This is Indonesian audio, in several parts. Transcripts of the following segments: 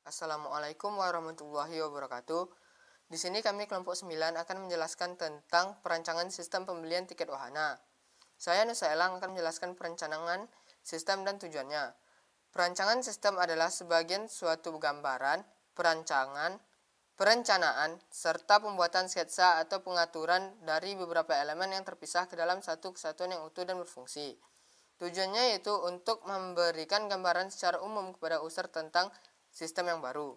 Assalamualaikum warahmatullahi wabarakatuh. Di sini kami kelompok 9 akan menjelaskan tentang perancangan sistem pembelian tiket wahana. Saya Nusa Elang akan menjelaskan perencanaan sistem dan tujuannya. Perancangan sistem adalah sebagian suatu gambaran, perencanaan, serta pembuatan sketsa atau pengaturan dari beberapa elemen yang terpisah ke dalam satu kesatuan yang utuh dan berfungsi. Tujuannya yaitu untuk memberikan gambaran secara umum kepada user tentang sistem yang baru.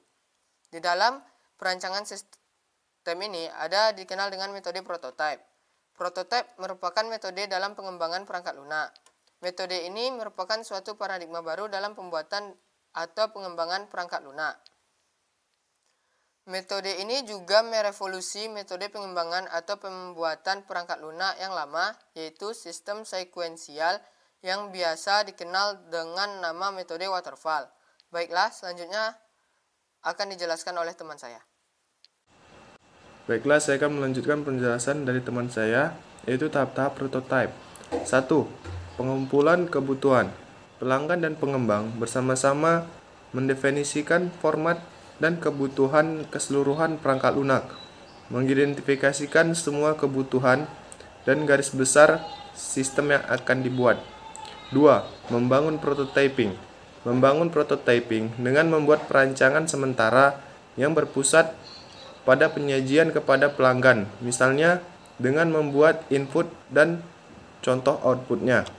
Di dalam perancangan sistem ini ada dikenal dengan metode prototype. Prototype merupakan metode dalam pengembangan perangkat lunak. Metode ini merupakan suatu paradigma baru dalam pembuatan atau pengembangan perangkat lunak. Metode ini juga merevolusi metode pengembangan atau pembuatan perangkat lunak yang lama, yaitu sistem sekuensial yang biasa dikenal dengan nama metode waterfall. Baiklah, selanjutnya akan dijelaskan oleh teman saya. Baiklah, saya akan melanjutkan penjelasan dari teman saya, yaitu tahap-tahap prototype. 1. Pengumpulan kebutuhan. Pelanggan dan pengembang bersama-sama mendefinisikan format dan kebutuhan keseluruhan perangkat lunak, mengidentifikasikan semua kebutuhan dan garis besar sistem yang akan dibuat. 2. Membangun prototyping. Membangun prototyping dengan membuat perancangan sementara yang berpusat pada penyajian kepada pelanggan, misalnya dengan membuat input dan contoh outputnya.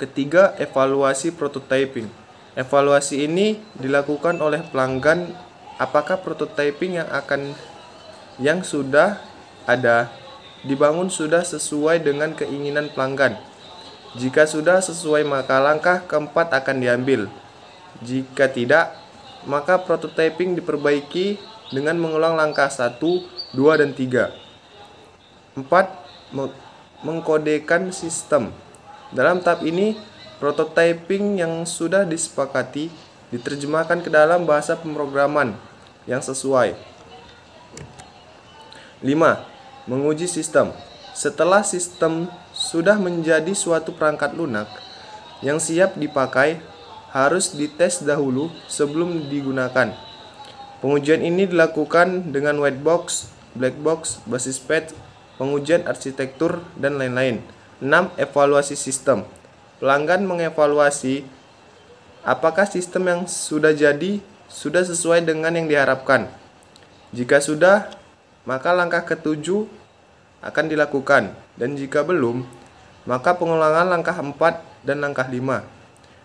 Ketiga, evaluasi prototyping. Evaluasi ini dilakukan oleh pelanggan apakah prototyping yang sudah ada dibangun sudah sesuai dengan keinginan pelanggan. Jika sudah sesuai, maka langkah keempat akan diambil. Jika tidak, maka prototyping diperbaiki dengan mengulang langkah 1, 2, dan 3. 4. Mengkodekan sistem. Dalam tahap ini, prototyping yang sudah disepakati diterjemahkan ke dalam bahasa pemrograman yang sesuai. 5. Menguji sistem. Setelah sistem sudah menjadi suatu perangkat lunak yang siap dipakai, harus dites dahulu sebelum digunakan. Pengujian ini dilakukan dengan white box, black box, basis pad, pengujian arsitektur, dan lain-lain. 6. Evaluasi sistem. Pelanggan mengevaluasi apakah sistem yang sudah jadi sudah sesuai dengan yang diharapkan. Jika sudah, maka langkah ketujuh akan dilakukan, dan jika belum, maka pengulangan langkah 4 dan langkah 5.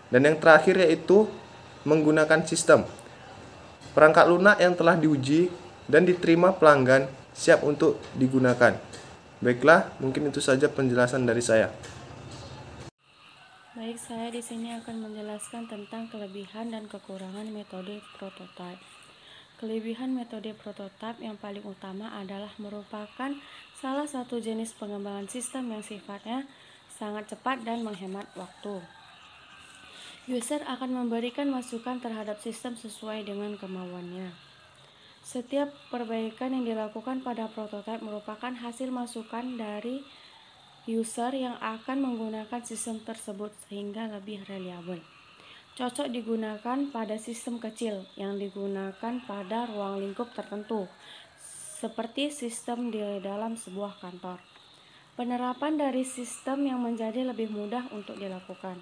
Dan yang terakhir yaitu menggunakan sistem. Perangkat lunak yang telah diuji dan diterima pelanggan siap untuk digunakan. Baiklah, mungkin itu saja penjelasan dari saya. Baik, saya di sini akan menjelaskan tentang kelebihan dan kekurangan metode prototype. Kelebihan metode prototype yang paling utama adalah merupakan salah satu jenis pengembangan sistem yang sifatnya sangat cepat dan menghemat waktu. User akan memberikan masukan terhadap sistem sesuai dengan kemauannya. Setiap perbaikan yang dilakukan pada prototipe merupakan hasil masukan dari user yang akan menggunakan sistem tersebut sehingga lebih reliable. Cocok digunakan pada sistem kecil yang digunakan pada ruang lingkup tertentu, seperti sistem di dalam sebuah kantor. Penerapan dari sistem yang menjadi lebih mudah untuk dilakukan.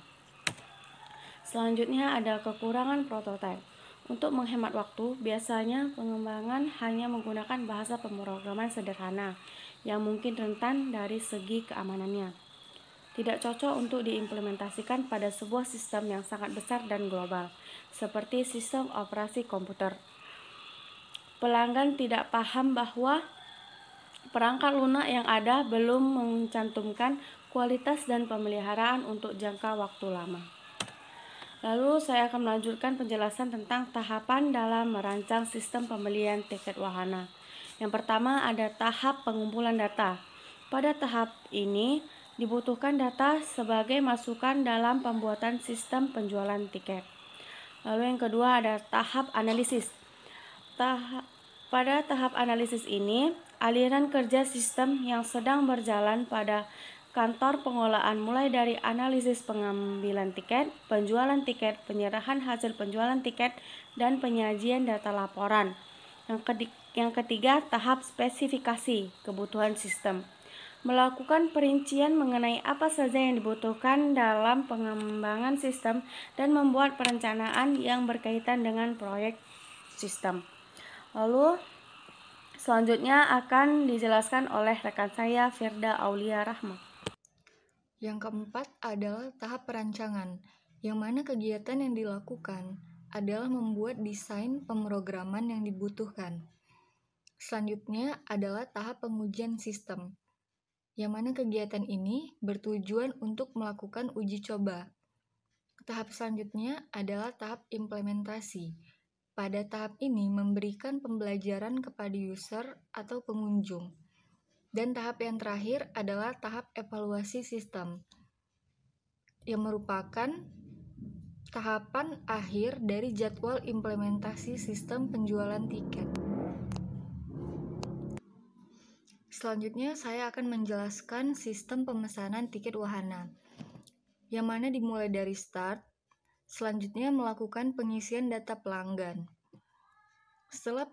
Selanjutnya ada kekurangan prototipe. Untuk menghemat waktu, biasanya pengembangan hanya menggunakan bahasa pemrograman sederhana yang mungkin rentan dari segi keamanannya. Tidak cocok untuk diimplementasikan pada sebuah sistem yang sangat besar dan global, seperti sistem operasi komputer. Pelanggan tidak paham bahwa perangkat lunak yang ada belum mencantumkan kualitas dan pemeliharaan untuk jangka waktu lama. Lalu saya akan melanjutkan penjelasan tentang tahapan dalam merancang sistem pembelian tiket wahana. Yang pertama ada tahap pengumpulan data. Pada tahap ini dibutuhkan data sebagai masukan dalam pembuatan sistem penjualan tiket. Lalu yang kedua ada tahap analisis. Pada tahap analisis ini, aliran kerja sistem yang sedang berjalan pada kantor pengolahan mulai dari analisis pengambilan tiket, penjualan tiket, penyerahan hasil penjualan tiket, dan penyajian data laporan. Yang ketiga, tahap spesifikasi kebutuhan sistem. Melakukan perincian mengenai apa saja yang dibutuhkan dalam pengembangan sistem dan membuat perencanaan yang berkaitan dengan proyek sistem. Lalu selanjutnya akan dijelaskan oleh rekan saya Firda Aulia Rahma. Yang keempat adalah tahap perancangan, yang mana kegiatan yang dilakukan adalah membuat desain pemrograman yang dibutuhkan. Selanjutnya adalah tahap pengujian sistem, yang mana kegiatan ini bertujuan untuk melakukan uji coba. Tahap selanjutnya adalah tahap implementasi. Pada tahap ini memberikan pembelajaran kepada user atau pengunjung. Dan tahap yang terakhir adalah tahap evaluasi sistem, yang merupakan tahapan akhir dari jadwal implementasi sistem penjualan tiket. Selanjutnya saya akan menjelaskan sistem pemesanan tiket wahana, yang mana dimulai dari start, selanjutnya melakukan pengisian data pelanggan. Setelah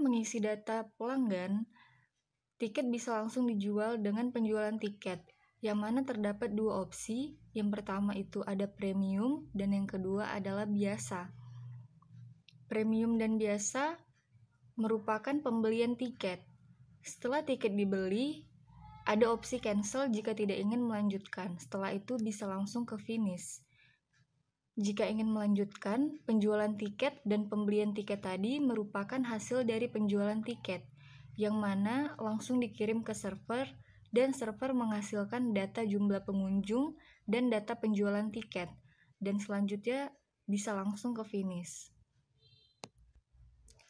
mengisi data pelanggan, tiket bisa langsung dijual dengan penjualan tiket, yang mana terdapat dua opsi. Yang pertama itu ada premium dan yang kedua adalah biasa. Premium dan biasa merupakan pembelian tiket. Setelah tiket dibeli, ada opsi cancel jika tidak ingin melanjutkan. Setelah itu bisa langsung ke finish. Jika ingin melanjutkan, penjualan tiket dan pembelian tiket tadi merupakan hasil dari penjualan tiket, yang mana langsung dikirim ke server dan server menghasilkan data jumlah pengunjung dan data penjualan tiket, dan selanjutnya bisa langsung ke finish.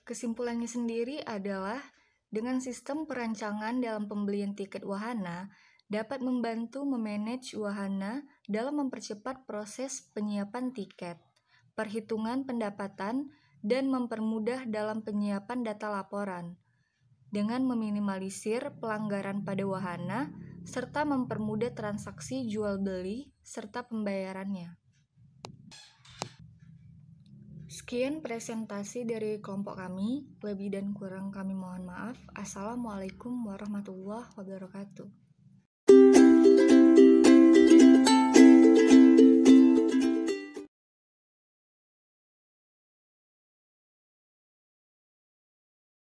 Kesimpulannya sendiri adalah dengan sistem perancangan dalam pembelian tiket wahana dapat membantu memanage wahana dalam mempercepat proses penyiapan tiket, perhitungan pendapatan, dan mempermudah dalam penyiapan data laporan, dengan meminimalisir pelanggaran pada wahana, serta mempermudah transaksi jual-beli serta pembayarannya. Sekian presentasi dari kelompok kami, lebih dan kurang kami mohon maaf. Assalamualaikum warahmatullahi wabarakatuh.